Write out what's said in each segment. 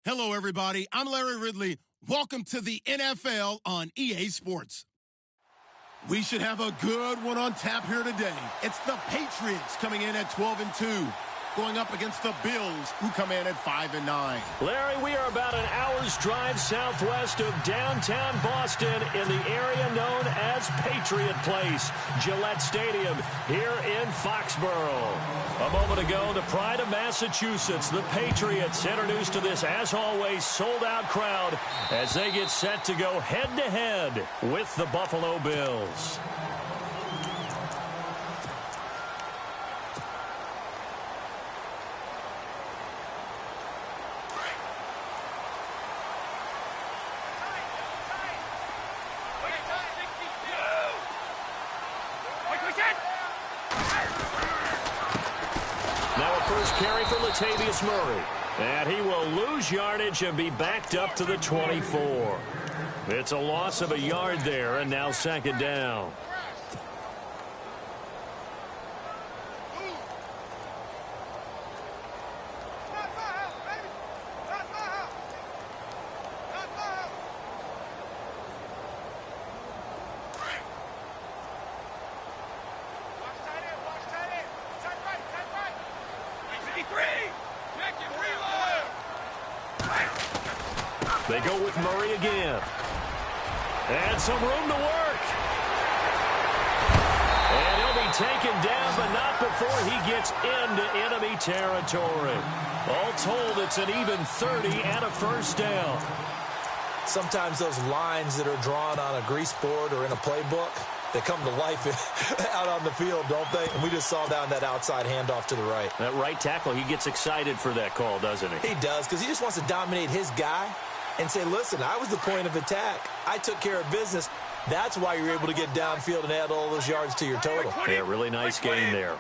Hello, everybody. I'm Larry Ridley. Welcome to the NFL on EA Sports. We should have a good one on tap here today. It's the Patriots coming in at 12-2, going up against the Bills, who come in at 5-9. Larry, we are about an hour's drive southwest of downtown Boston in the area known as Patriot Place, Gillette Stadium, here in Foxborough. A moment ago, the pride of Massachusetts, the Patriots, introduced to this, as always, sold-out crowd as they get set to go head-to-head with the Buffalo Bills. Carry for Latavius Murray. And he will lose yardage and be backed up to the 24. It's a loss of a yard there, and now second down. They go with Murray again. And some room to work. And he'll be taken down, but not before he gets into enemy territory. All told, it's an even 30 and a first down. Sometimes those lines that are drawn on a grease board or in a playbook, they come to life out on the field, don't they? And we just saw down that outside handoff to the right. That right tackle, he gets excited for that call, doesn't he? He does, because he just wants to dominate his guy and say, listen, I was the point of attack. I took care of business. That's why you're able to get downfield and add all those yards to your total. Yeah, really nice game there.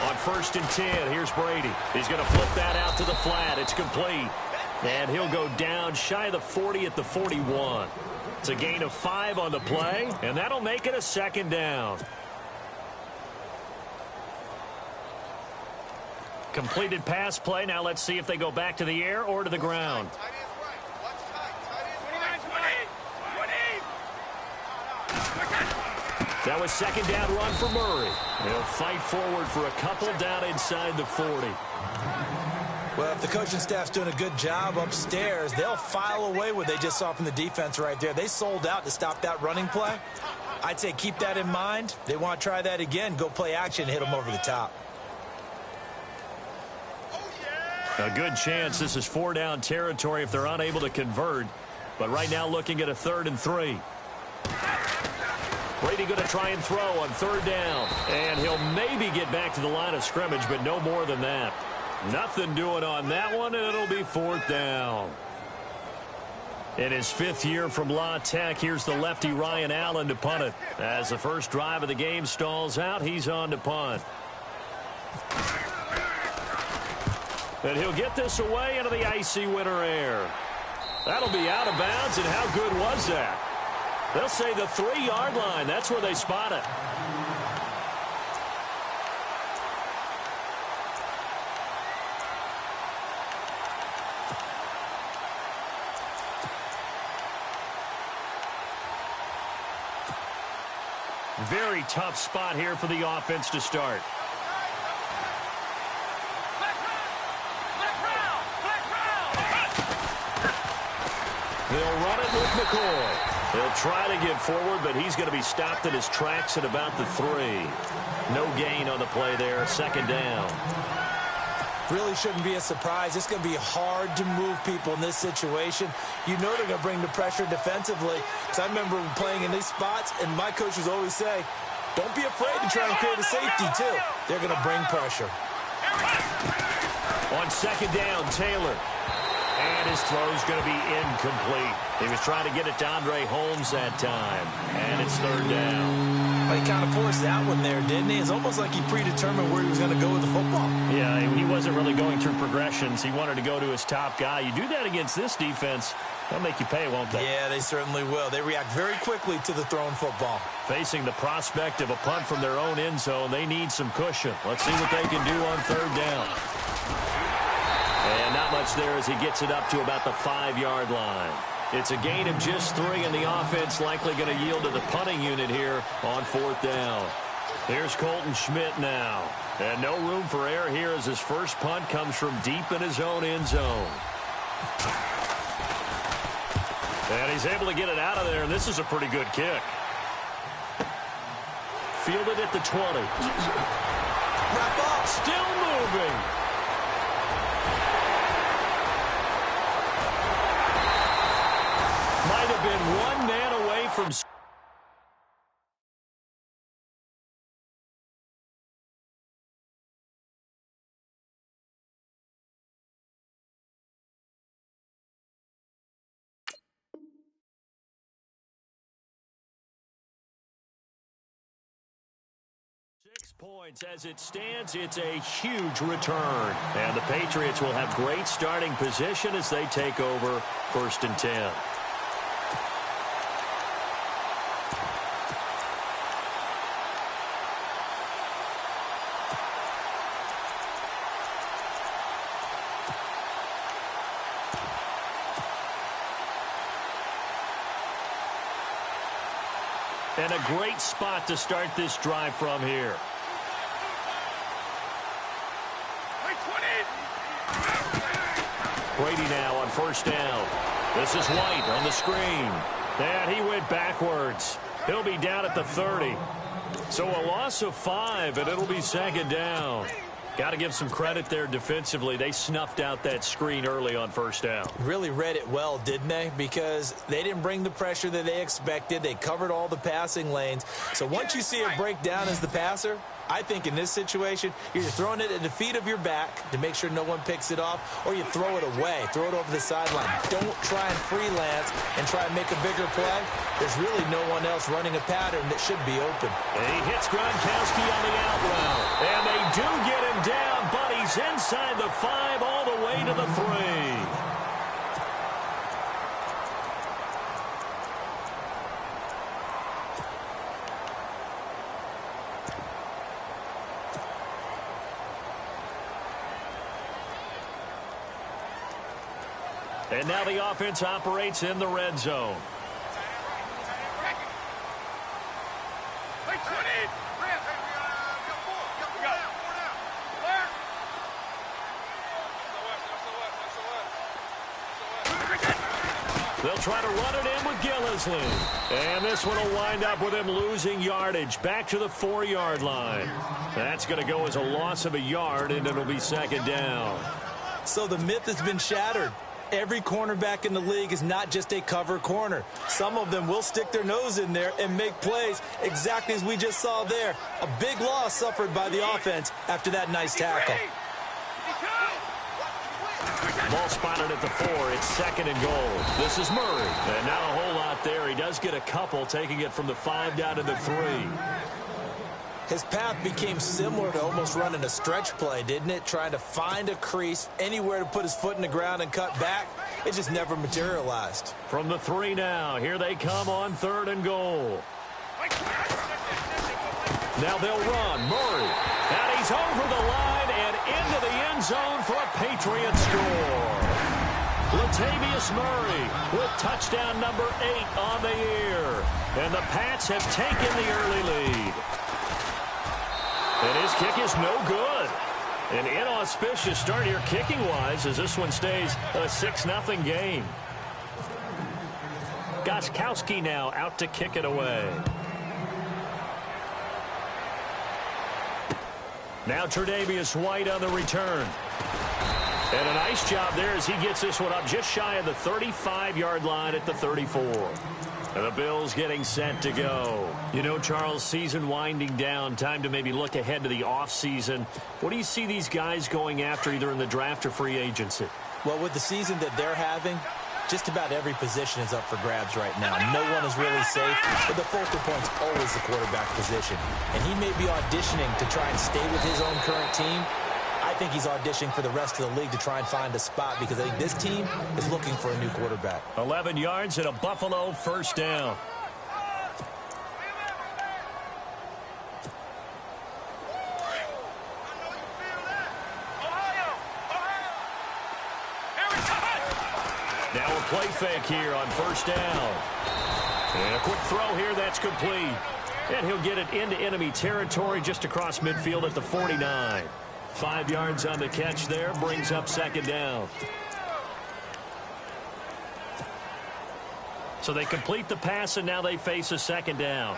On 1st and 10, here's Brady. He's going to flip that out to the flat. It's complete. And he'll go down shy of the 40 at the 41. It's a gain of 5 on the play, and that'll make it a second down. Completed pass play. Now let's see if they go back to the air or to the ground. That was second down run for Murray. He'll fight forward for a couple down inside the 40. Well, if the coaching staff's doing a good job upstairs, they'll file away what they just saw from the defense right there. They sold out to stop that running play. I'd say keep that in mind. They want to try that again. Go play action and hit them over the top. A good chance this is 4-down territory if they're unable to convert. But right now looking at a 3rd and 3. Brady going to try and throw on 3rd down. And he'll maybe get back to the line of scrimmage, but no more than that. Nothing doing on that one, and it'll be 4th down. In his 5th year from La Tech, here's the lefty Ryan Allen to punt it. As the first drive of the game stalls out, he's on to punt. And he'll get this away into the icy winter air. That'll be out of bounds, and how good was that? They'll say the 3-yard line. That's where they spot it. Very tough spot here for the offense to start. They'll run it with McCoy. He'll try to get forward, but he's going to be stopped in his tracks at about the 3. No gain on the play there. 2nd down. Really shouldn't be a surprise. It's going to be hard to move people in this situation. You know they're going to bring the pressure defensively. Because I remember playing in these spots, and my coaches always say, don't be afraid to try and create a safety, too. They're going to bring pressure. On 2nd down, Taylor. And his throw's going to be incomplete. He was trying to get it to Andre Holmes that time. And it's 3rd down. But he kind of forced that one there, didn't he? It's almost like he predetermined where he was going to go with the football. Yeah, he wasn't really going through progressions. He wanted to go to his top guy. You do that against this defense, they'll make you pay, won't they? Yeah, they certainly will. They react very quickly to the thrown football. Facing the prospect of a punt from their own end zone, they need some cushion. Let's see what they can do on 3rd down. And not much there as he gets it up to about the 5-yard line. It's a gain of just 3, and the offense likely going to yield to the punting unit here on 4th down. Here's Colton Schmidt now. And no room for error here as his first punt comes from deep in his own end zone. And he's able to get it out of there, and this is a pretty good kick. Fielded at the 20. Wrap up. Still moving. Might have been one man away from... 6 points as it stands. It's a huge return. And the Patriots will have great starting position as they take over 1st and 10. And a great spot to start this drive from here. Brady now on 1st down. This is White on the screen. And he went backwards. He'll be down at the 30. So a loss of 5, and it'll be 2nd down. Got to give some credit there defensively. They snuffed out that screen early on 1st down. Really read it well, didn't they? Because they didn't bring the pressure that they expected. They covered all the passing lanes. So once you see it break down as the passer, I think in this situation, you're throwing it at the feet of your back to make sure no one picks it off, or you throw it away, throw it over the sideline. Don't try and freelance and try and make a bigger play. There's really no one else running a pattern that should be open. And he hits Gronkowski on the out route. And they do get him down, but he's inside the 5 all the way to the 3. And now the offense operates in the red zone. They'll try to run it in with Gillislee. And this one will wind up with him losing yardage back to the 4-yard line. That's going to go as a loss of a yard, and it'll be 2nd down. So the myth has been shattered. Every cornerback in the league is not just a cover corner. Some of them will stick their nose in there and make plays exactly as we just saw there. A big loss suffered by the offense after that nice tackle. Ball spotted at the 4. It's 2nd and goal. This is Murray. And not a whole lot there. He does get a couple, taking it from the 5 down to the 3. His path became similar to almost running a stretch play, didn't it? Trying to find a crease, anywhere to put his foot in the ground and cut back. It just never materialized. From the 3 now, here they come on 3rd and goal. Now they'll run. Murray. And he's over the line and into the end zone for a Patriots score. Latavius Murray with touchdown number 8 on the year. And the Pats have taken the early lead. And his kick is no good. An inauspicious start here kicking-wise as this one stays a 6-0 game. Gostkowski now out to kick it away. Now Tre'Davious White on the return. And a nice job there as he gets this one up just shy of the 35-yard line at the 34. And the Bills getting set to go. You know, Charles, season winding down. Time to maybe look ahead to the offseason. What do you see these guys going after either in the draft or free agency? Well, with the season that they're having, just about every position is up for grabs right now. No one is really safe, but the focal point's always the quarterback position. And he may be auditioning to try and stay with his own current team. I think he's auditioning for the rest of the league to try and find a spot because I think this team is looking for a new quarterback. 11 yards and a Buffalo 1st down. play fake here on first down. And a quick throw here, that's complete. And he'll get it into enemy territory just across midfield at the 49. 5 yards on the catch there, brings up second down. So they complete the pass, and now they face a second down.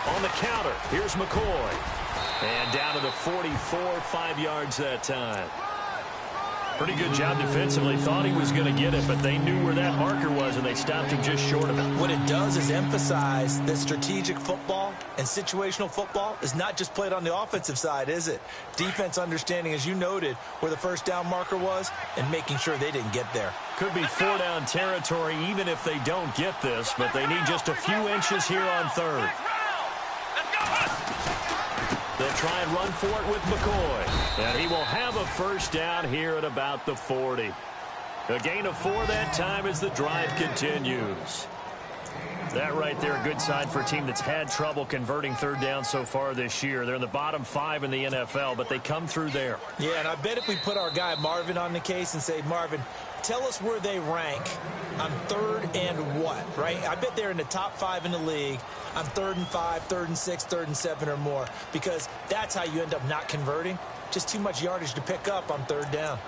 On the counter, here's McCoy. And down to the 44, 5 yards that time. Pretty good job defensively. Thought he was going to get it, but they knew where that marker was, and they stopped him just short of it. What it does is emphasize that strategic football and situational football is not just played on the offensive side, is it? Defense understanding, as you noted, where the first down marker was and making sure they didn't get there. Could be 4 down territory even if they don't get this, but they need just a few inches here on third. They'll try and run for it with McCoy. And he will have a first down here at about the 40. A gain of 4 that time as the drive continues. That right there, a good sign for a team that's had trouble converting third down so far this year. They're in the bottom 5 in the NFL, but they come through there. Yeah, and I bet if we put our guy Marvin on the case and say, Marvin, tell us where they rank on third and what, right? I bet they're in the top 5 in the league on 3rd and 5, 3rd and 6, 3rd and 7 or more, because that's how you end up not converting. Just too much yardage to pick up on third down.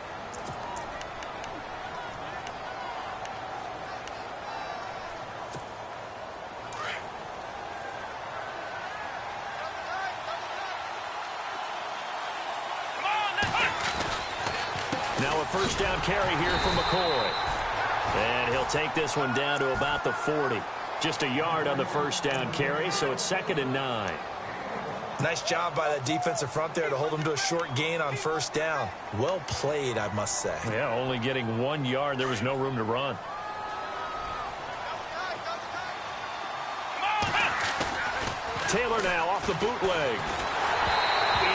Now a first down carry here for McCoy. And he'll take this one down to about the 40. Just a yard on the first down carry, so it's 2nd and 9. Nice job by that defensive front there to hold him to a short gain on first down. Well played, I must say. Yeah, only getting 1 yard. There was no room to run. Taylor now off the bootleg.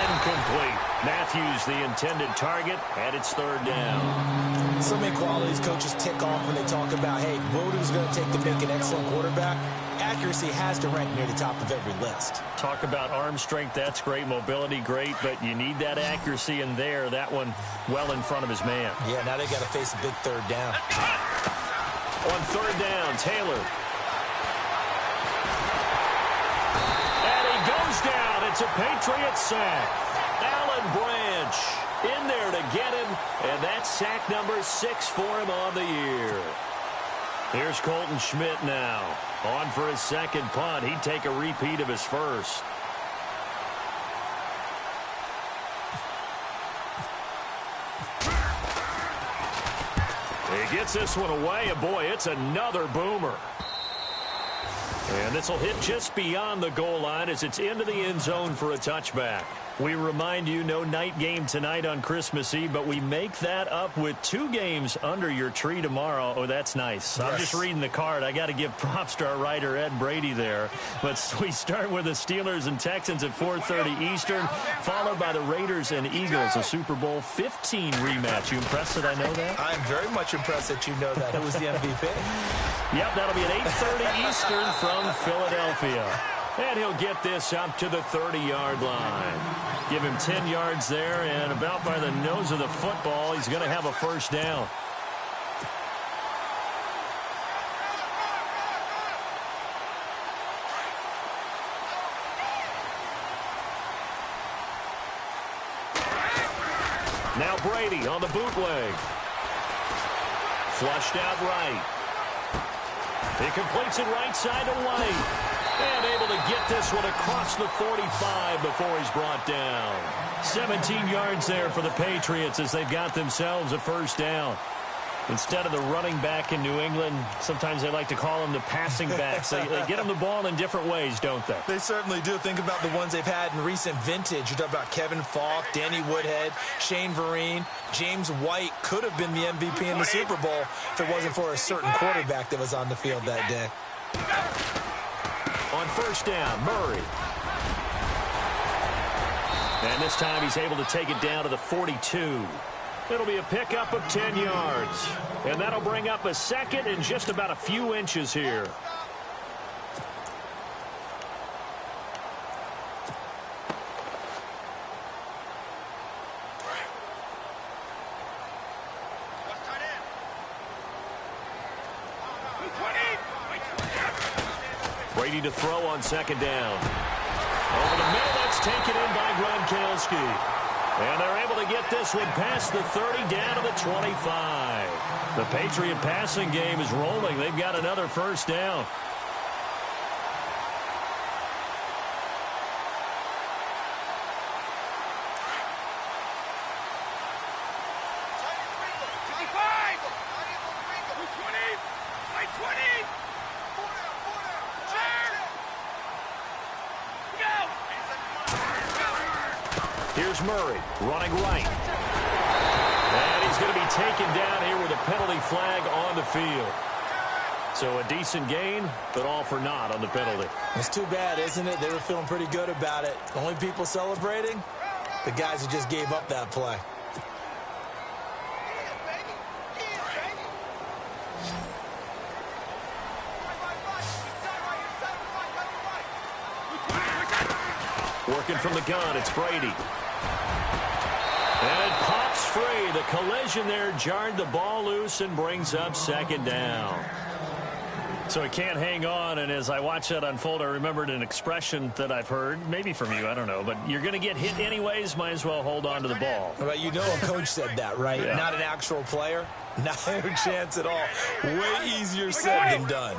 Incomplete. Matthews, the intended target, and it's 3rd down. So many qualities coaches tick off when they talk about, hey, what is going to take to make an excellent quarterback? Accuracy has to rank near the top of every list. Talk about arm strength, that's great. Mobility, great, but you need that accuracy in there. That one well in front of his man. Yeah, now they got to face a big 3rd down. On 3rd down, Taylor. And he goes down. It's a Patriots sack. Alan Branch in there to get him, and that's sack number 6 for him on the year. Here's Colton Schmidt now. On for his second punt. He'd take a repeat of his first. He gets this one away, and boy, it's another boomer. And this will hit just beyond the goal line as it's into the end zone for a touchback. We remind you, no night game tonight on Christmas Eve, but we make that up with 2 games under your tree tomorrow. Oh, that's nice. Yes. I'm just reading the card. I got to give props to our writer, Ed Brady, there. But we start with the Steelers and Texans at 4:30 Eastern, followed by the Raiders and Eagles, a Super Bowl 15 rematch. You impressed that I know that? I'm very much impressed that you know that. Who was the MVP? Yep, that'll be at 8:30 Eastern from Philadelphia. And he'll get this up to the 30-yard line. Give him 10 yards there, and about by the nose of the football, he's going to have a first down. Now Brady on the bootleg. Flushed out right. He completes it right side to White. And able to get this one across the 45 before he's brought down. 17 yards there for the Patriots as they've got themselves a first down. Instead of the running back in New England, sometimes they like to call them the passing backs. They get them the ball in different ways, don't they? They certainly do. Think about the ones they've had in recent vintage. You're talking about Kevin Falk, Danny Woodhead, Shane Vereen. James White could have been the MVP in the Super Bowl if it wasn't for a certain quarterback that was on the field that day. On first down, Murray. And this time he's able to take it down to the 42. It'll be a pickup of 10 yards. And that'll bring up a second and just about a few inches here. Brady to throw on second down. Over the middle, that's taken in by Gronkowski. And they're able to get this one past the 30 down to the 25. The Patriot passing game is rolling. They've got another first down. Here's Murray running right. And he's going to be taken down here with a penalty flag on the field. So a decent gain, but all for naught on the penalty. It's too bad, isn't it? They were feeling pretty good about it. The only people celebrating, the guys who just gave up that play. Working from the gun, it's Brady. And it pops free. The collision there jarred the ball loose and brings up second down. So it can't hang on, and as I watch that unfold, I remembered an expression that I've heard, maybe from you, I don't know, but you're going to get hit anyways, might as well hold on to the ball. Well, you know a coach said that, right? Yeah. Not an actual player. Not a chance at all. Way easier said than done.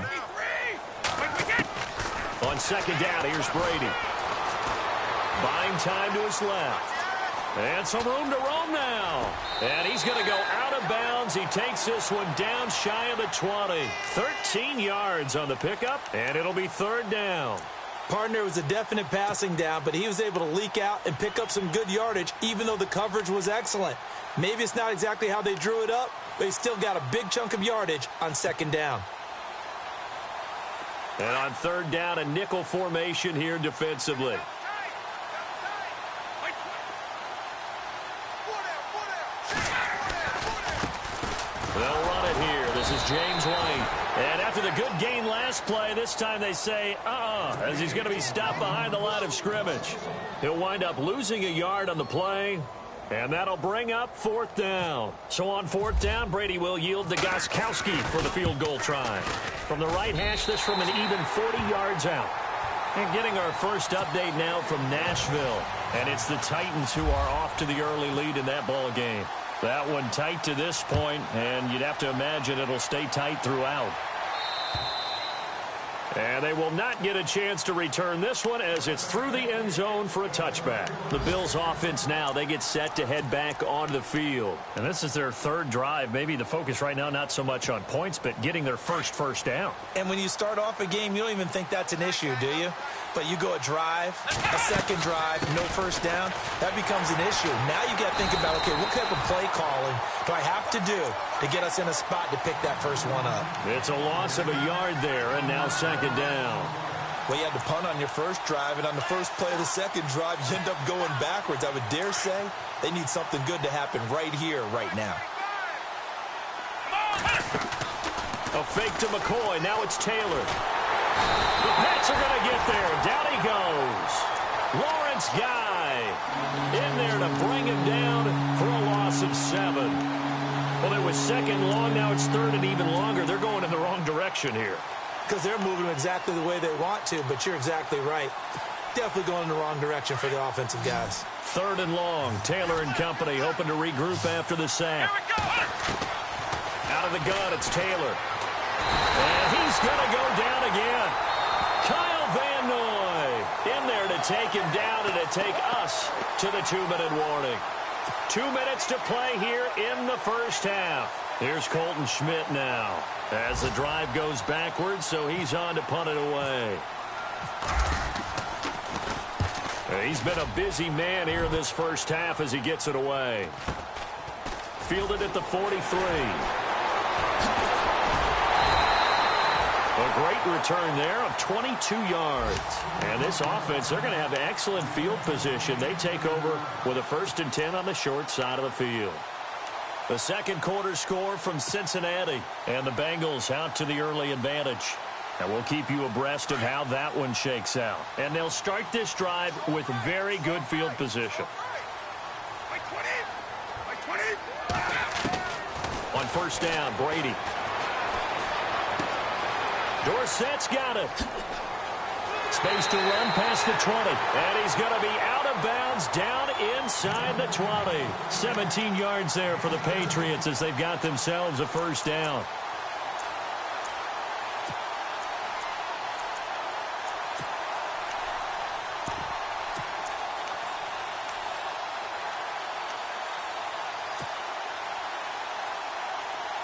On second down, here's Brady. Buying time to his left. And some room to roam now. And he's going to go out of bounds. He takes this one down shy of the 20. 13 yards on the pickup, and it'll be third down. Partner was a definite passing down, but he was able to leak out and pick up some good yardage, even though the coverage was excellent. Maybe it's not exactly how they drew it up, but he still got a big chunk of yardage on second down. And on third down, a nickel formation here defensively. They'll run it here. This is James White. And after the good gain last play, this time they say, as he's going to be stopped behind the line of scrimmage. He'll wind up losing a yard on the play, and that'll bring up fourth down. So on fourth down, Brady will yield to Gostkowski for the field goal try. From the right hash, this from an even 40 yards out. And getting our first update now from Nashville. And it's the Titans who are off to the early lead in that ball game. That one tight to this point, and you'd have to imagine it'll stay tight throughout. And they will not get a chance to return this one as it's through the end zone for a touchback. The Bills offense now, they get set to head back onto the field. And this is their third drive. Maybe the focus right now not so much on points, but getting their first down. And when you start off a game, you don't even think that's an issue, do you? But you go a drive, a second drive, no first down, that becomes an issue. Now you got to think about, okay, what type of play calling do I have to do to get us in a spot to pick that first one up? It's a loss of a yard there, and now second down. Well, you had to punt on your first drive, and on the first play of the second drive, you end up going backwards. I would dare say they need something good to happen right here, right now. A fake to McCoy. Now it's Taylor. The Pats are going to get there. Down he goes. Lawrence Guy in there to bring him down for a loss of 7. Well, it was second long. Now it's third and even longer. They're going in the wrong direction here. Because they're moving exactly the way they want to, but you're exactly right. Definitely going in the wrong direction for the offensive guys. Third and long. Taylor and company hoping to regroup after the sack. Out of the gun, it's Taylor. And he's going to go down again. Kyle Van Noy in there to take him down and to take us to the 2-minute warning. 2 minutes to play here in the first half. Here's Colton Schmidt now as the drive goes backwards, so he's on to punt it away. He's been a busy man here in this first half as he gets it away. Fielded at the 43. A great return there of 22 yards. And this offense, they're going to have excellent field position. They take over with a 1st and 10 on the short side of the field. The second quarter score from Cincinnati. And the Bengals out to the early advantage. And we'll keep you abreast of how that one shakes out. And they'll start this drive with very good field position. On first down, Brady. Dorsett's got it. Space to run past the 20. And he's going to be out of bounds down inside the 20. 17 yards there for the Patriots as they've got themselves a first down.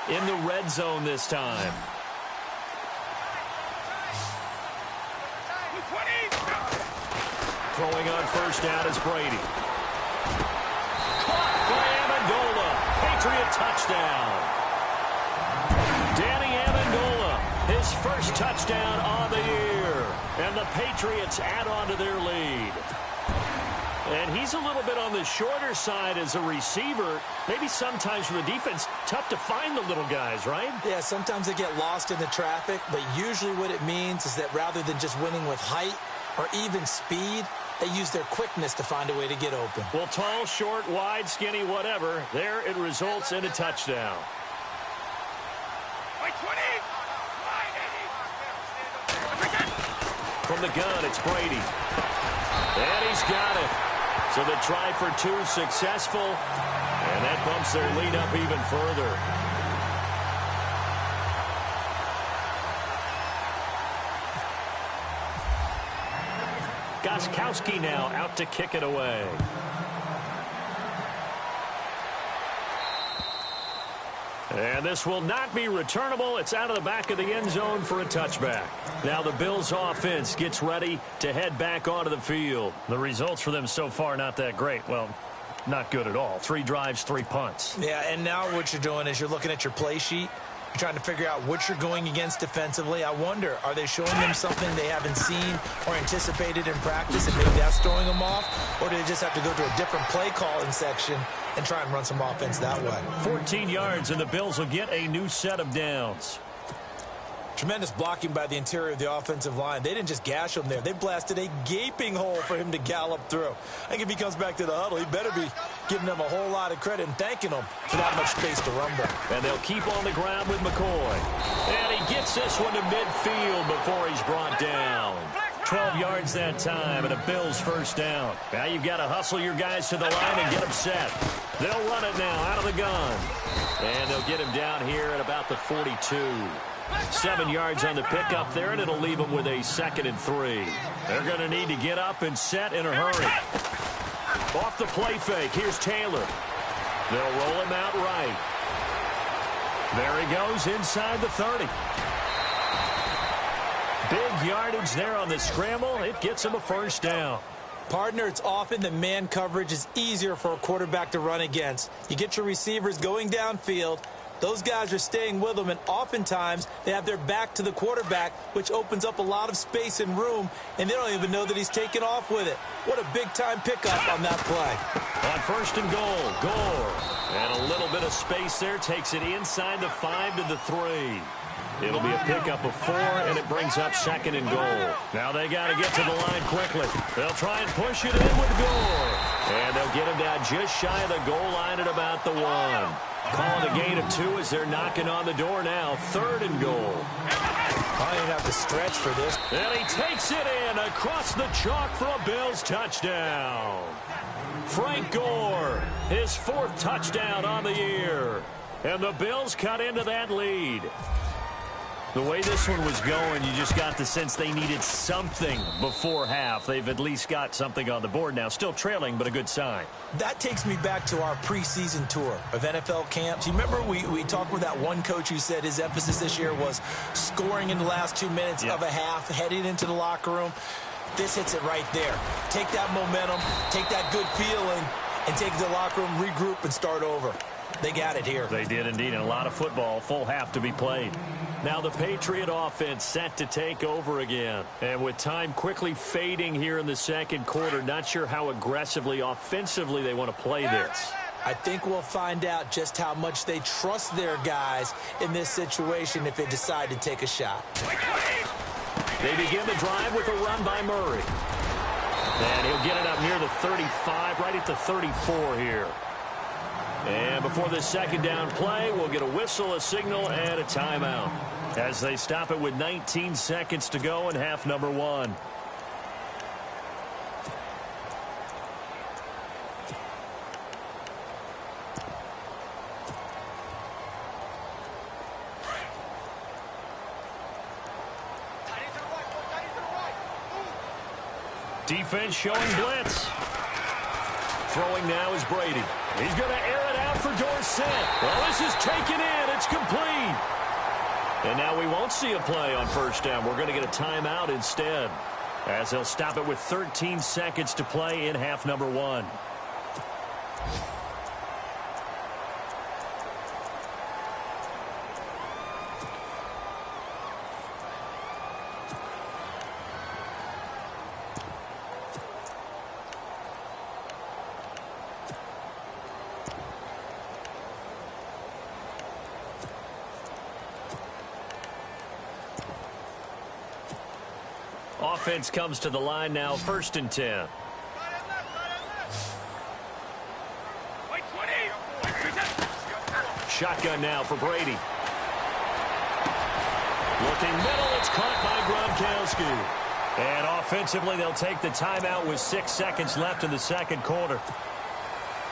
In the red zone this time. Throwing on first down is Brady. Caught by Amendola. Patriot touchdown. Danny Amendola, his first touchdown on the year. And the Patriots add on to their lead. And he's a little bit on the shorter side as a receiver. Maybe sometimes for the defense, tough to find the little guys, right? Yeah, sometimes they get lost in the traffic, but usually what it means is that rather than just winning with height or even speed, they use their quickness to find a way to get open. Well, tall, short, wide, skinny, whatever, there it results in a touchdown. From the gun, it's Brady. And he's got it. So the try for two successful, and that bumps their lead up even further. Gostkowski now out to kick it away. And this will not be returnable. It's out of the back of the end zone for a touchback. Now the Bills offense gets ready to head back onto the field. The results for them so far not that great. Well, not good at all. 3 drives, 3 punts. Yeah, and now what you're doing is you're looking at your play sheet. You're trying to figure out what you're going against defensively. I wonder, are they showing them something they haven't seen or anticipated in practice, and maybe that's throwing them off? Or do they just have to go to a different play calling section and try and run some offense that way? 14 yards, and the Bills will get a new set of downs. Tremendous blocking by the interior of the offensive line. They didn't just gash him there. They blasted a gaping hole for him to gallop through. I think if he comes back to the huddle, he better be giving them a whole lot of credit and thanking them for that much space to rumble. And they'll keep on the ground with McCoy. And he gets this one to midfield before he's brought down. 12 yards that time and a Bills first down. Now you've got to hustle your guys to the line and get them set. They'll run it now out of the gun. And they'll get him down here at about the 42. 7 yards on the pickup there, and it'll leave them with a 2nd and 3. They're going to need to get up and set in a hurry. Off the play fake, here's Taylor. They'll roll him out right. There he goes inside the 30. Big yardage there on the scramble. It gets him a first down. Partner, it's often that man coverage is easier for a quarterback to run against. You get your receivers going downfield. Those guys are staying with them, and oftentimes they have their back to the quarterback, which opens up a lot of space and room, and they don't even know that he's taken off with it. What a big-time pickup on that play. On 1st and goal, Gore. And a little bit of space there takes it inside the 5 to the 3. It'll be a pickup of 4, and it brings up 2nd and goal. Now they got to get to the line quickly. They'll try and push it in with Gore. And they'll get him down just shy of the goal line at about the 1. Calling a gain of 2 as they're knocking on the door now. 3rd and goal. I didn't have to stretch for this. And he takes it in across the chalk for a Bills touchdown. Frank Gore, his 4th touchdown on the year. And the Bills cut into that lead. The way this one was going, you just got the sense they needed something before half. They've at least got something on the board now. Still trailing, but a good sign. That takes me back to our preseason tour of NFL camps. You remember we talked with that one coach who said his emphasis this year was scoring in the last 2 minutes of a half, heading into the locker room. This hits it right there. Take that momentum, take that good feeling, and take it to the locker room, regroup, and start over. They got it here. They did indeed, and a lot of football, full half to be played. Now the Patriot offense set to take over again. And with time quickly fading here in the 2nd quarter, not sure how aggressively, offensively they want to play this. I think we'll find out just how much they trust their guys in this situation if they decide to take a shot. They begin the drive with a run by Murray. And he'll get it up near the 35, right at the 34 here. And before this second down play, we'll get a whistle, a signal, and a timeout as they stop it with 19 seconds to go in half number 1. Defense showing blitz. Throwing now is Brady. He's going to air it out for Dorsett. Well, this is taken in. It's complete. And now we won't see a play on first down. We're going to get a timeout instead, as they'll stop it with 13 seconds to play in half number 1. Offense comes to the line now, 1st and 10. Shotgun now for Brady. Looking middle, it's caught by Gronkowski. And offensively, they'll take the timeout with 6 seconds left in the second quarter.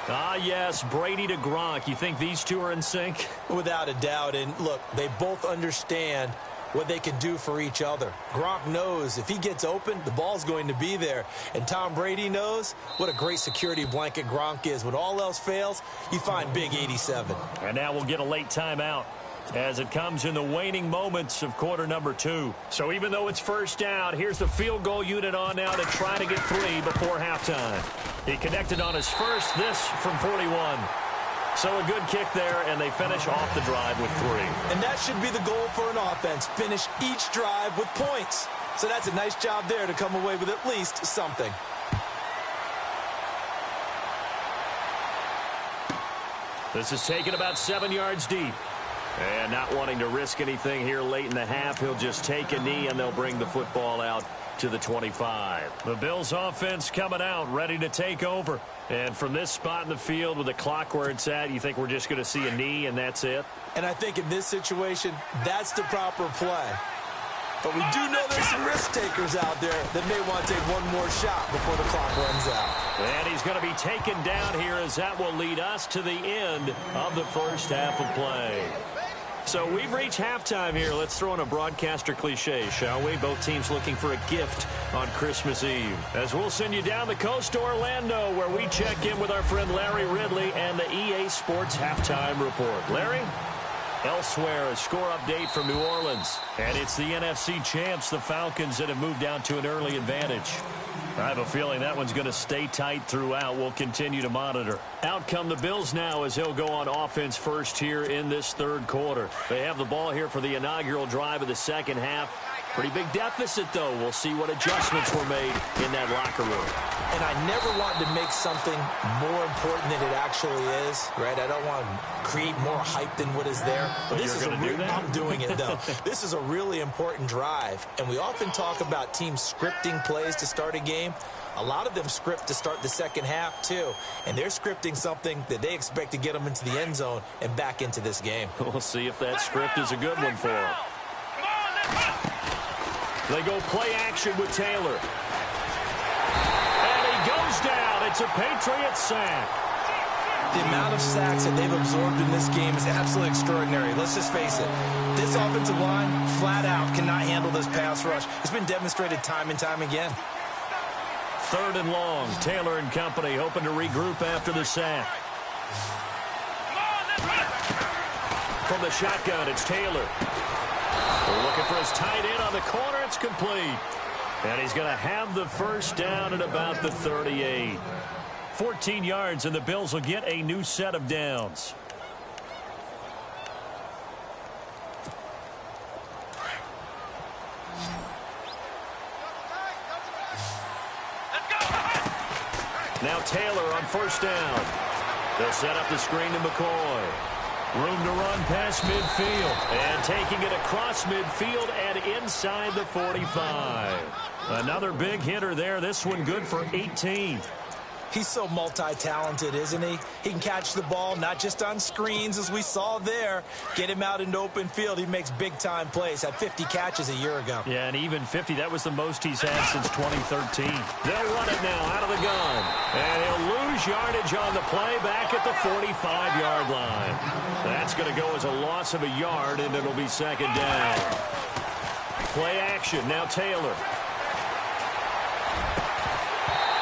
Ah, yes, Brady to Gronk. You think these two are in sync? Without a doubt. And look, they both understand what they can do for each other. Gronk knows if he gets open, the ball's going to be there. And Tom Brady knows what a great security blanket Gronk is. When all else fails, you find big 87. And now we'll get a late timeout as it comes in the waning moments of quarter number 2. So even though it's first down, here's the field goal unit on now to try to get 3 before halftime. He connected on his first, this from 41. So a good kick there, and they finish off the drive with 3. And that should be the goal for an offense. Finish each drive with points. So that's a nice job there to come away with at least something. This is taken about 7 yards deep. And not wanting to risk anything here late in the half, he'll just take a knee, and they'll bring the football out to the 25. The Bills offense coming out, ready to take over. And from this spot in the field with the clock where it's at, you think we're just going to see a knee and that's it? And I think in this situation, that's the proper play. But we do know there's some risk takers out there that may want to take one more shot before the clock runs out. And he's going to be taken down here, as that will lead us to the end of the first half of play. So we've reached halftime here. Let's throw in a broadcaster cliche, shall we? Both teams looking for a gift on Christmas Eve, as we'll send you down the coast to Orlando, where we check in with our friend Larry Ridley and the EA Sports Halftime Report. Larry? Elsewhere, a score update from New Orleans. And it's the NFC champs, the Falcons, that have moved down to an early advantage. I have a feeling that one's going to stay tight throughout. We'll continue to monitor. Out come the Bills now, as he'll go on offense first here in this third quarter. They have the ball here for the inaugural drive of the second half. Pretty big deficit, though. We'll see what adjustments were made in that locker room. And I never want to make something more important than it actually is, right? I don't want to create more hype than what is there. But this is I'm doing it, though. This is a really important drive. And we often talk about teams scripting plays to start a game. A lot of them script to start the second half, too. And they're scripting something that they expect to get them into the end zone and back into this game. We'll see if that script is a good one for them. They go play action with Taylor. And he goes down. It's a Patriots sack. The amount of sacks that they've absorbed in this game is absolutely extraordinary. Let's just face it. This offensive line, flat out, cannot handle this pass rush. It's been demonstrated time and time again. 3rd and long. Taylor and company hoping to regroup after the sack. From the shotgun, it's Taylor. We're looking for his tight end on the corner. It's complete. And he's going to have the first down at about the 38. 14 yards, and the Bills will get a new set of downs. Now Taylor on first down. They'll set up the screen to McCoy. Room to run past midfield. And taking it across midfield and inside the 45. Another big hitter there. This one good for 18. He's so multi-talented, isn't he? He can catch the ball, not just on screens, as we saw there. Get him out into open field. He makes big-time plays. Had 50 catches a year ago. Yeah, and even 50, that was the most he's had since 2013. They'll run it now out of the gun. And he'll lose yardage on the play back at the 45-yard line. That's going to go as a loss of a yard, and it'll be second down. Play action. Now Taylor.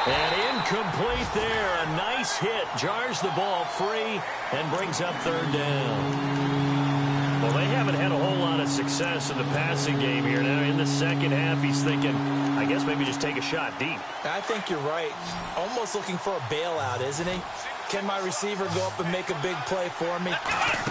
And incomplete there. A nice hit. Jars the ball free and brings up third down. Well, they haven't had a whole lot of success in the passing game here. Now, in the second half, he's thinking, I guess maybe just take a shot deep. I think you're right. Almost looking for a bailout, isn't he? Can my receiver go up and make a big play for me?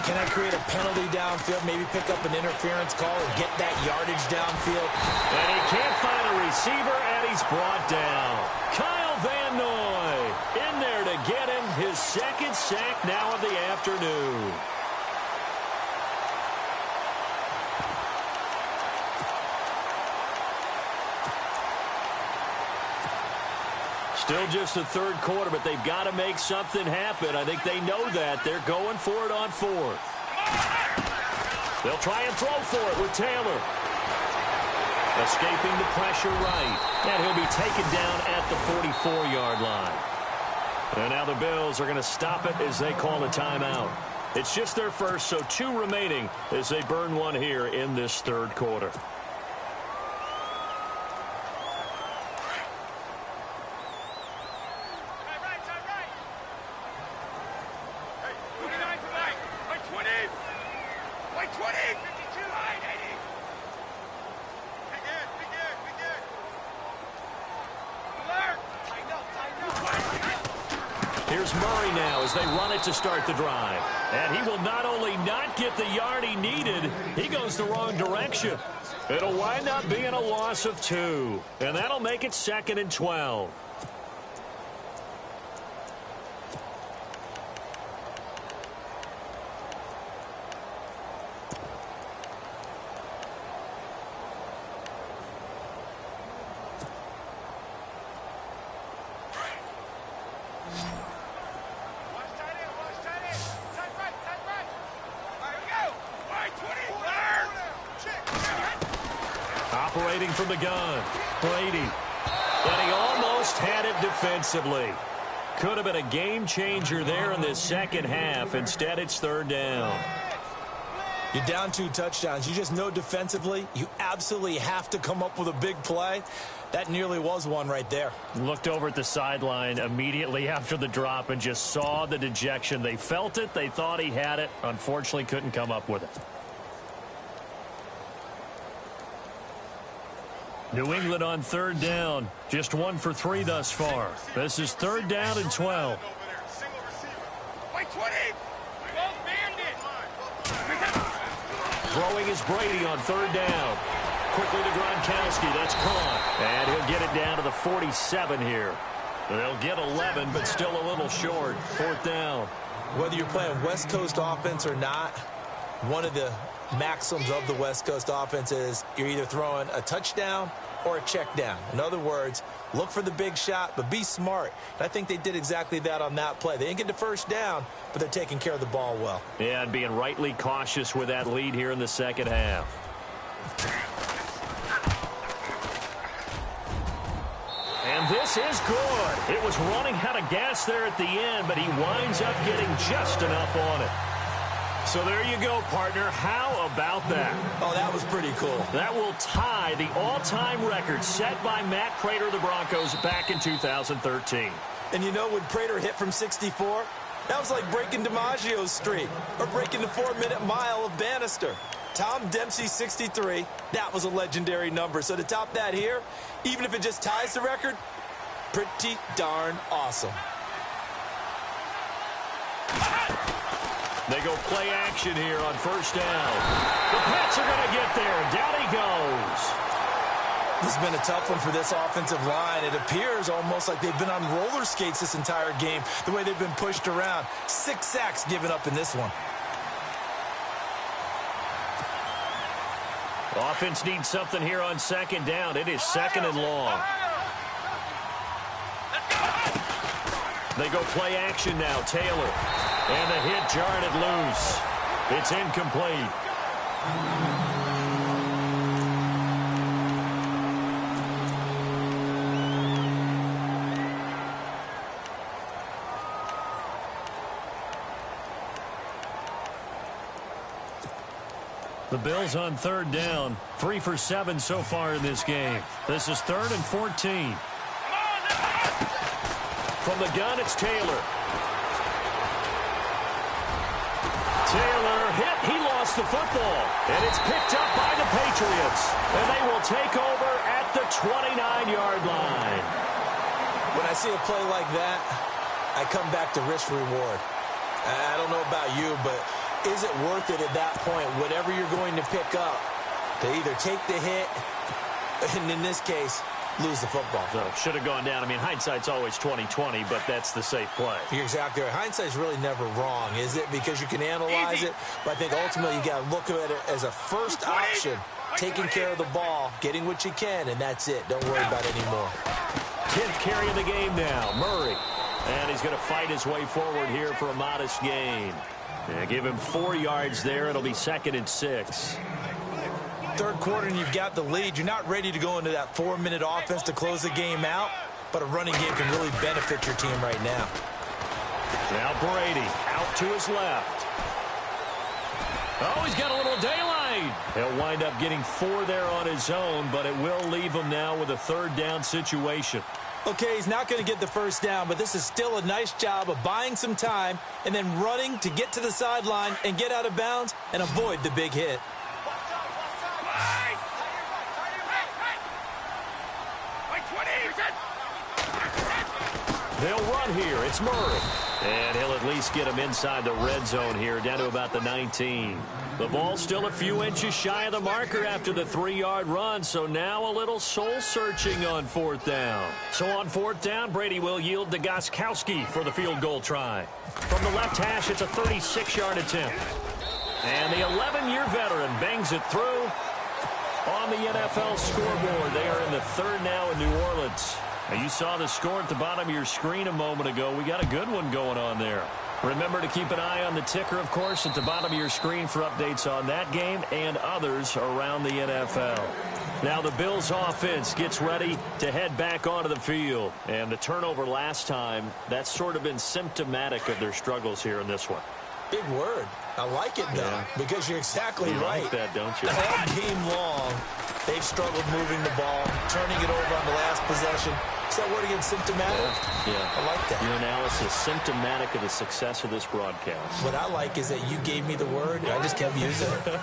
Can I create a penalty downfield, maybe pick up an interference call and get that yardage downfield? And he can't find a receiver, and he's brought down. Kyle Van Noy in there to get him his second sack now of the afternoon. Still just the third quarter, but they've got to make something happen. I think they know that. They're going for it on fourth. They'll try and throw for it with Taylor. Escaping the pressure right. And he'll be taken down at the 44-yard line. And now the Bills are going to stop it as they call a timeout. It's just their first, so 2 remaining as they burn one here in this third quarter. Here's Murray now as they run it to start the drive. And he will not only not get the yard he needed, he goes the wrong direction. It'll wind up being a loss of 2. And that'll make it 2nd and 12. Operating from the gun, Brady. And he almost had it defensively. Could have been a game changer there in this second half. Instead, it's third down. You're down 2 touchdowns. You just know defensively you absolutely have to come up with a big play. That nearly was one right there. Looked over at the sideline immediately after the drop and just saw the dejection. They felt it. They thought he had it. Unfortunately, couldn't come up with it. New England on third down. Just 1 for 3 thus far. This is third down and 12. Throwing is Brady on third down. Quickly to Gronkowski. That's caught. And he'll get it down to the 47 here. They'll get 11, but still a little short. Fourth down. Whether you're playing West Coast offense or not, one of the maxims of the West Coast offense is you're either throwing a touchdown or a check down. In other words, look for the big shot, but be smart. And I think they did exactly that on that play. They didn't get the first down, but they're taking care of the ball well. Yeah, and being rightly cautious with that lead here in the second half. And this is good. It was running out of gas there at the end, but he winds up getting just enough on it. So there you go, partner. How about that? Oh, that was pretty cool. That will tie the all-time record set by Matt Prater of the Broncos back in 2013. And you know, when Prater hit from 64, that was like breaking DiMaggio's streak or breaking the 4-minute mile of Bannister. Tom Dempsey, 63, that was a legendary number. So to top that here, even if it just ties the record, pretty darn awesome. They go play action here on first down. The Pats are going to get there. Down he goes. This has been a tough one for this offensive line. It appears almost like they've been on roller skates this entire game, the way they've been pushed around. 6 sacks given up in this one. Offense needs something here on second down. It is second and long. They go play action now. Taylor. And the hit jarred it loose. It's incomplete. The Bills on third down. 3 for 7 so far in this game. This is 3rd and 14. From the gun, it's Taylor. Taylor hit. He lost the football. And it's picked up by the Patriots. And they will take over at the 29-yard line. When I see a play like that, I come back to risk-reward. I don't know about you, but is it worth it at that point, whatever you're going to pick up, to either take the hit, and in this case, lose the football? So should have gone down. I mean, hindsight's always 20/20, but that's the safe play. You're exactly right. Hindsight's really never wrong, is it? Because you can analyze it, but I think ultimately you got to look at it as a first option, taking care of the ball, getting what you can, and that's it. Don't worry about it anymore. 10th carry of the game now, Murray. And he's going to fight his way forward here for a modest gain. Yeah, give him 4 yards there. It'll be 2nd and 6. Third quarter and you've got the lead. You're not ready to go into that 4-minute offense to close the game out, but a running game can really benefit your team right now. Now Brady out to his left. Oh, he's got a little daylight. He'll wind up getting 4 there on his own, but it will leave him now with a 3rd down situation. Okay, he's not going to get the first down, but this is still a nice job of buying some time and then running to get to the sideline and get out of bounds and avoid the big hit. They'll run here. It's Murray. And he'll at least get him inside the red zone here, down to about the 19. The ball's still a few inches shy of the marker after the 3-yard run, so now a little soul-searching on 4th down. So on 4th down, Brady will yield to Gostkowski for the field goal try. From the left hash, it's a 36-yard attempt. And the 11-year veteran bangs it through on the NFL scoreboard. They are in the 3rd now in New Orleans. Now, you saw the score at the bottom of your screen a moment ago. We got a good one going on there. Remember to keep an eye on the ticker, of course, at the bottom of your screen for updates on that game and others around the NFL. Now the Bills offense gets ready to head back onto the field. And the turnover last time, that's sort of been symptomatic of their struggles here in this one. Big word. I like it, though, because you're exactly right. You like that, don't you? All game long, they've struggled moving the ball, turning it over on the last possession. Is that word again, symptomatic? Yeah. I like that. Your analysis, symptomatic of the success of this broadcast. What I like is that you gave me the word, and I just kept using it.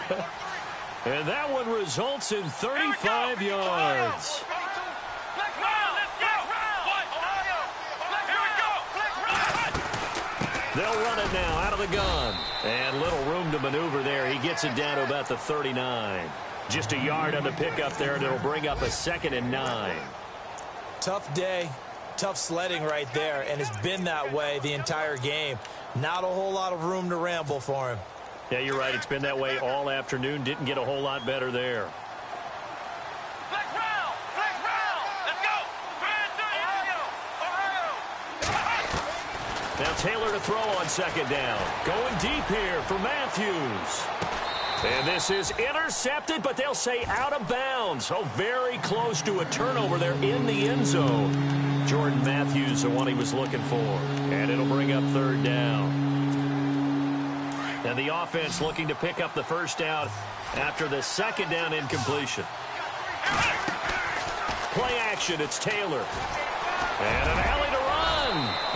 And that one results in 35 yards. They'll run it now out of the gun. And little room to maneuver there. He gets it down to about the 39. Just a yard on the pickup there, and it'll bring up a 2nd and 9. Tough day, tough sledding right there, and it's been that way the entire game. Not a whole lot of room to ramble for him. Yeah, you're right. It's been that way all afternoon. Didn't get a whole lot better there. Now Taylor to throw on 2nd down. Going deep here for Matthews. And this is intercepted, but they'll say out of bounds. Oh, very close to a turnover there in the end zone. Jordan Matthews, the one he was looking for. And it'll bring up 3rd down. And the offense looking to pick up the 1st down after the 2nd down incompletion. Play action, it's Taylor. And an alley to run.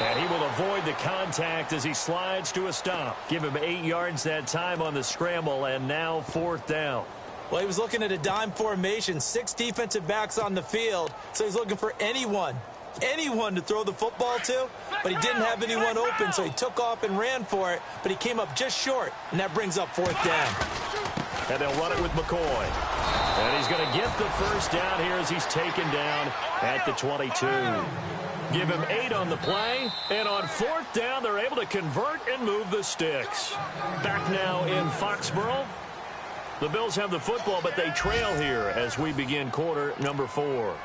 And he will avoid the contact as he slides to a stop. Give him 8 yards that time on the scramble, and now 4th down. Well, he was looking at a dime formation, 6 defensive backs on the field, so he's looking for anyone to throw the football to, but he didn't have anyone open, so he took off and ran for it, but he came up just short, and that brings up 4th down. And they'll run it with McCoy. And he's going to get the 1st down here as he's taken down at the 22. Give him 8 on the play, and on 4th down, they're able to convert and move the sticks. Back now in Foxborough. The Bills have the football, but they trail here as we begin quarter number 4.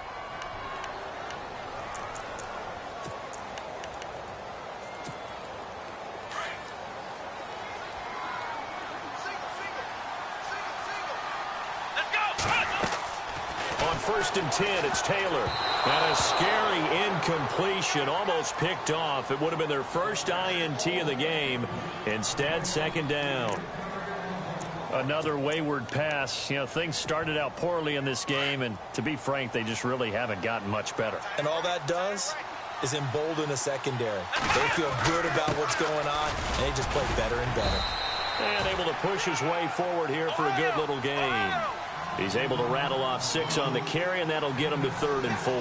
first and 10. It's Taylor. And a scary incompletion, almost picked off. It would have been their first INT of the game. Instead, second down. Another wayward pass. You know, things started out poorly in this game, and to be frank, they just really haven't gotten much better. And all that does is embolden a secondary. They feel good about what's going on, and they just play better and better. And able to push his way forward here for a good little gain. He's able to rattle off 6 on the carry, and that'll get him to 3rd and 4.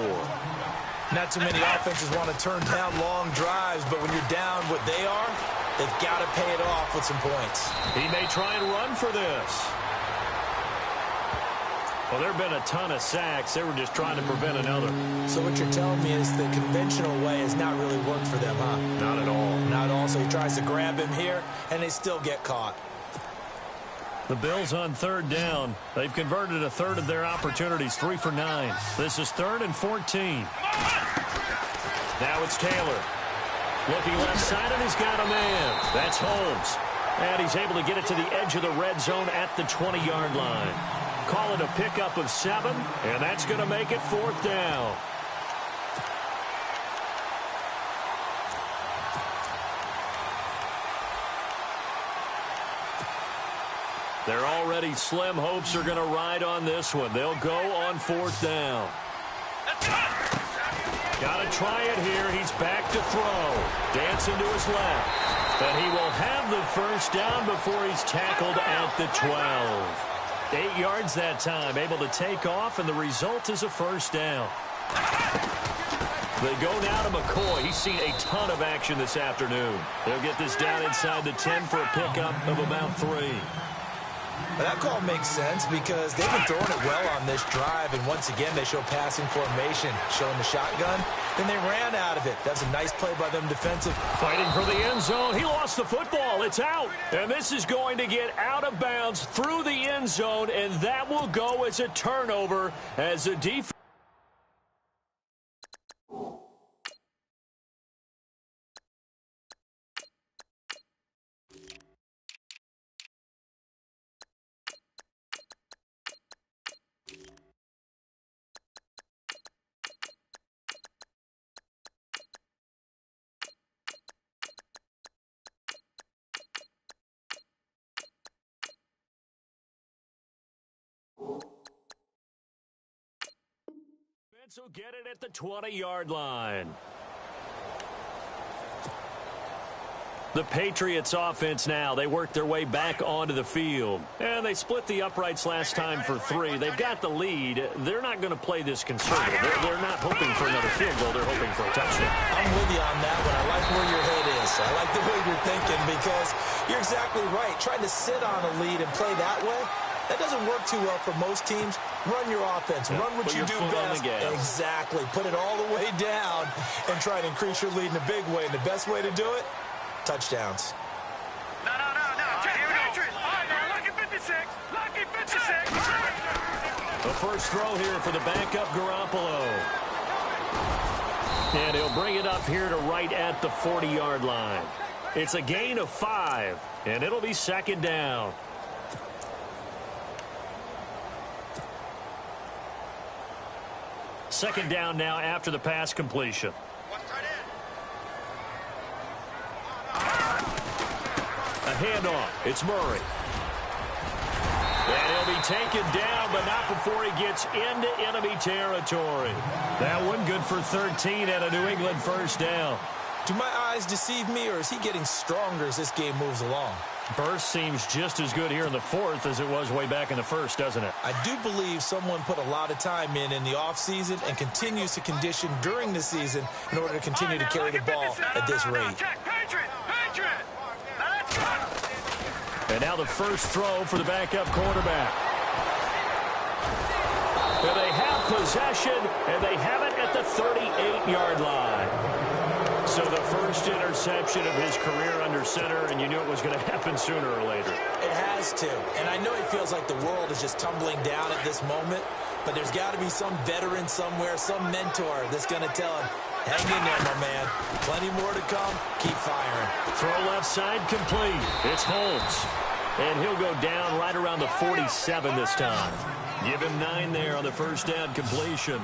Not too many offenses want to turn down long drives, but when you're down what they are, they've got to pay it off with some points. He may try and run for this. Well, there have been a ton of sacks. They were just trying to prevent another. So what you're telling me is the conventional way has not really worked for them, huh? Not at all. Not at all. So he tries to grab him here, and they still get caught. The Bills on 3rd down. They've converted a third of their opportunities, 3 for 9. This is 3rd and 14. Now it's Taylor. Looking left side, and he's got a man. That's Holmes. And he's able to get it to the edge of the red zone at the 20-yard line. Call it a pickup of 7, and that's going to make it 4th down. Their already slim hopes are going to ride on this one. They'll go on 4th down. Got to try it here. He's back to throw. Dancing to his left. And he will have the first down before he's tackled at the 12. 8 yards that time. Able to take off, and the result is a first down. They go now to McCoy. He's seen a ton of action this afternoon. They'll get this down inside the 10 for a pickup of about 3. But that call makes sense because they've been throwing it well on this drive, and once again they show passing formation, showing the shotgun. Then they ran out of it. That's a nice play by them defensive. Fighting for the end zone. He lost the football. It's out. And this is going to get out of bounds through the end zone, and that will go as a turnover as a defense. Will get it at the 20-yard line. The Patriots offense now. They work their way back onto the field. And they split the uprights last time for 3. They've got the lead. They're not going to play this conservative. They're not hoping for another field goal. They're hoping for a touchdown. I'm with you on that one. I like where your head is. I like the way you're thinking because you're exactly right. Trying to sit on a lead and play that way, that doesn't work too well for most teams. Run your offense. Run what you do best. Exactly. Put it all the way down and try to increase your lead in a big way. And the best way to do it, touchdowns. No. Here we go. All right, now, lucky 56. Lucky 56. The first throw here for the backup Garoppolo. And he'll bring it up here to right at the 40-yard line. It's a gain of 5, and it'll be second down. Second down now after the pass completion. A handoff. It's Murray. And he'll be taken down, but not before he gets into enemy territory. That one good for 13 and a New England first down. Do my eyes deceive me, or is he getting stronger as this game moves along? Burst seems just as good here in the 4th as it was way back in the 1st, doesn't it? I do believe someone put a lot of time in the offseason and continues to condition during the season in order to continue to carry the ball at this rate. And now the first throw for the backup quarterback. And they have possession, and they have it at the 38-yard line. So the first interception of his career under center, and you knew it was going to happen sooner or later. It has to. And I know it feels like the world is just tumbling down at this moment, but there's got to be some veteran somewhere, some mentor that's going to tell him, hang in there, my man. Plenty more to come. Keep firing. Throw left side complete. It's Holmes. And he'll go down right around the 47 this time. Give him 9 there on the first down completion.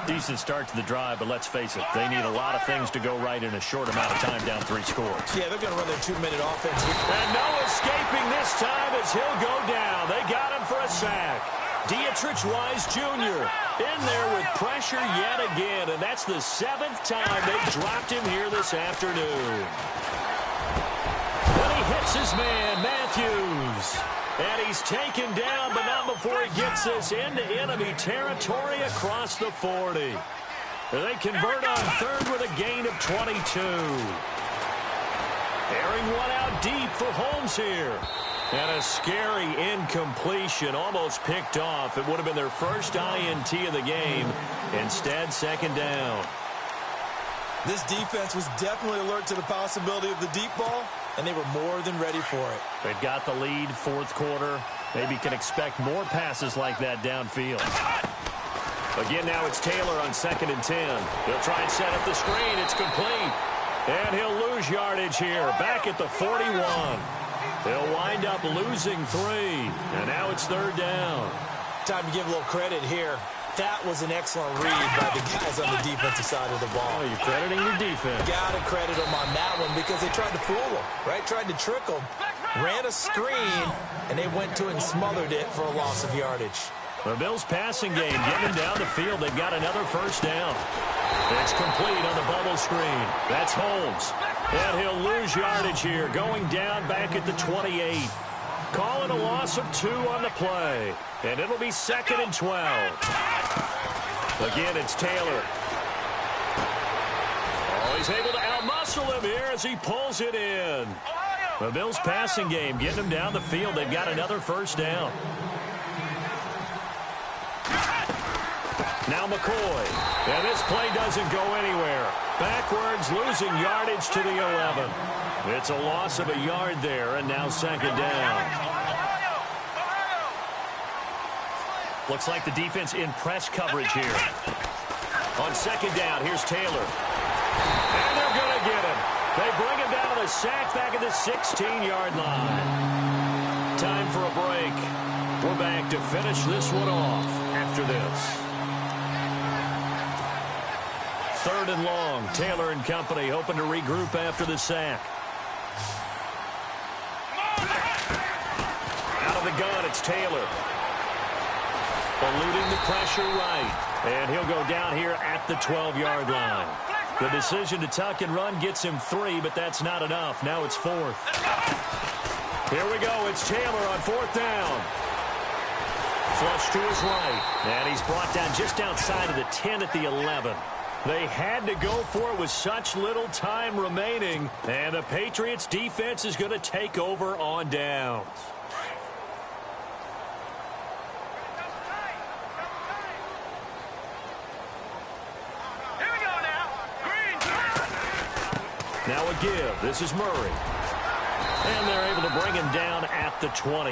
Decent start to the drive, but let's face it, they need a lot of things to go right in a short amount of time down 3 scores. Yeah, they're going to run their 2-minute offense here. And no escaping this time as he'll go down. They got him for a sack. Dietrich Wise Jr. in there with pressure yet again, and that's the 7th time they dropped him here this afternoon. When he hits his man, Matthews. And he's taken down, but not before he gets this into enemy territory across the 40. And they convert on 3rd with a gain of 22. Airing one out deep for Holmes here. And a scary incompletion, almost picked off. It would have been their first INT of the game. Instead, 2nd down. This defense was definitely alert to the possibility of the deep ball, and they were more than ready for it. They've got the lead, 4th quarter. Maybe can expect more passes like that downfield. Again, now it's Taylor on 2nd and 10. He'll try and set up the screen. It's complete. And he'll lose yardage here, back at the 41. He'll wind up losing 3. And now it's 3rd down. Time to give a little credit here. That was an excellent read by the guys on the defensive side of the ball. Oh, you're crediting your defense. Got to credit them on that one because they tried to fool them, right? Tried to trick them. Ran a screen, and they went to it and smothered it for a loss of yardage. The Bills' passing game, getting them down the field. They've got another first down. It's complete on the bubble screen. That's Holmes. And he'll lose yardage here, going down back at the 28. Call it a loss of 2 on the play. And it'll be 2nd and 12. Again, it's Taylor. Oh, he's able to outmuscle him here as he pulls it in. The Bills' passing game, getting them down the field. They've got another first down. Now McCoy. And this play doesn't go anywhere. Backwards, losing yardage to the 11. It's a loss of a yard there, and now 2nd down. Looks like the defense in press coverage here. On 2nd down, here's Taylor. And they're going to get him. They bring him down to the sack back at the 16-yard line. Time for a break. We're back to finish this one off after this. 3rd and long. Taylor and company hoping to regroup after the sack. Out of the gun, it's Taylor. Eluding the pressure right. And he'll go down here at the 12-yard line. The decision to tuck and run gets him 3, but that's not enough. Now it's 4th. Here we go. It's Taylor on 4th down. Flush to his right. And he's brought down just outside of the 10 at the 11. They had to go for it with such little time remaining. And the Patriots defense is going to take over on downs. Now a give. This is Murray. And they're able to bring him down at the 20.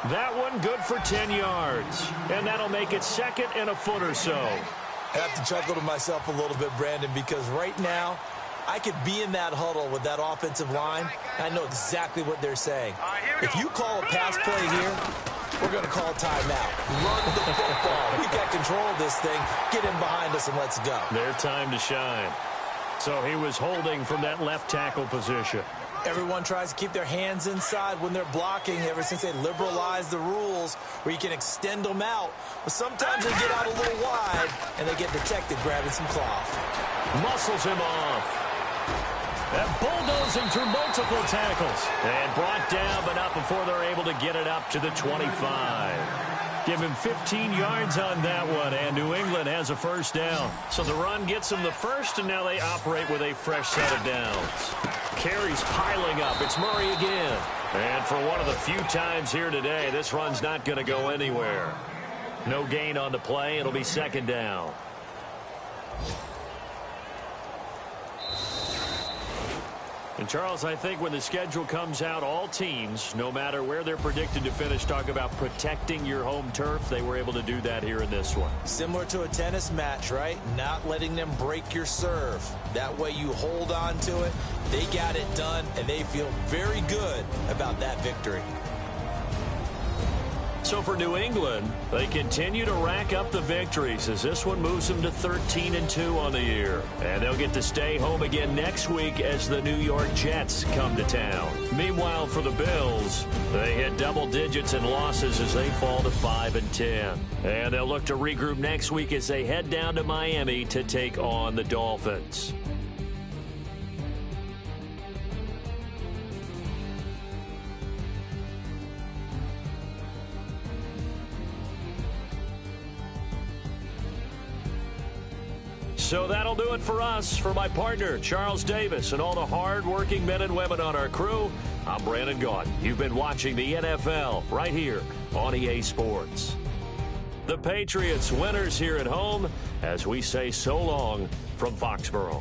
That one good for 10 yards. And that'll make it 2nd and a foot or so. I have to chuckle to myself a little bit, Brandon, because right now I could be in that huddle with that offensive line, and I know exactly what they're saying. If you call a pass play here, we're going to call timeout. Run the football. We've got control of this thing. Get in behind us and let's go. Their time to shine. So he was holding from that left tackle position. Everyone tries to keep their hands inside when they're blocking ever since they liberalized the rules where you can extend them out. But sometimes they get out a little wide and they get detected grabbing some cloth. Muscles him off. And bulldozing through multiple tackles. And brought down, but not before they're able to get it up to the 25. Give him 15 yards on that one, and New England has a first down. So the run gets them the first, and now they operate with a fresh set of downs. Carries piling up. It's Murray again. And for one of the few times here today, this run's not going to go anywhere. No gain on the play. It'll be 2nd down. And, Charles, I think when the schedule comes out, all teams, no matter where they're predicted to finish, talk about protecting your home turf. They were able to do that here in this one. Similar to a tennis match, right? Not letting them break your serve. That way you hold on to it. They got it done, and they feel very good about that victory. So for New England, they continue to rack up the victories as this one moves them to 13-2 on the year. And they'll get to stay home again next week as the New York Jets come to town. Meanwhile, for the Bills, they hit double digits in losses as they fall to 5-10. And they'll look to regroup next week as they head down to Miami to take on the Dolphins. So that'll do it for us. For my partner, Charles Davis, and all the hard-working men and women on our crew, I'm Brandon Gaudin. You've been watching the NFL right here on EA Sports. The Patriots winners here at home as we say so long from Foxborough.